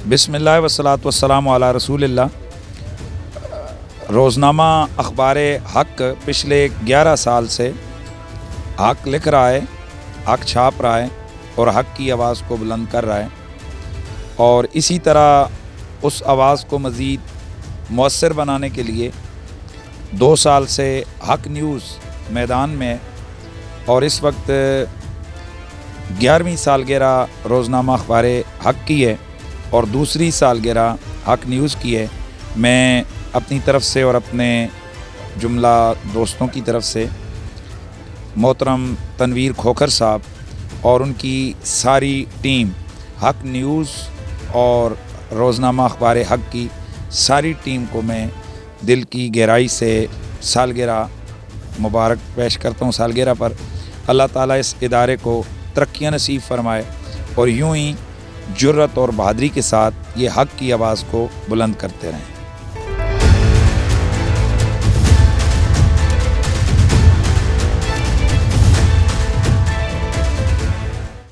बिस्मिल्लाह वस्सलातु वस्सलामु अला रसूलिल्लाह। रोज़नामा अखबार हक़ पिछले 11 साल से हक़ लिख रहा है, हक़ छाप रहा है और हक़ की आवाज़ को बुलंद कर रहा है, और इसी तरह उस आवाज़ को मज़ीद मौसर बनाने के लिए 2 साल से हक़ न्यूज़ मैदान में है। और इस वक्त 11वीं सालगिरह रोज़नामा अखबार हक़ की है और दूसरी सालगिरह हक़ न्यूज़ की है। मैं अपनी तरफ से और अपने जुमला दोस्तों की तरफ से मोहतरम तनवीर खोखर साहब और उनकी सारी टीम, हक़ न्यूज़ और रोज़नामा अखबार हक़ की सारी टीम को मैं दिल की गहराई से सालगिरह मुबारक पेश करता हूँ। सालगिरह पर अल्लाह ताला इस इदारे को तरक्कियाँ नसीब फरमाए और यूं ही जुर्रत और बहादुरी के साथ ये हक़ की आवाज़ को बुलंद करते रहें।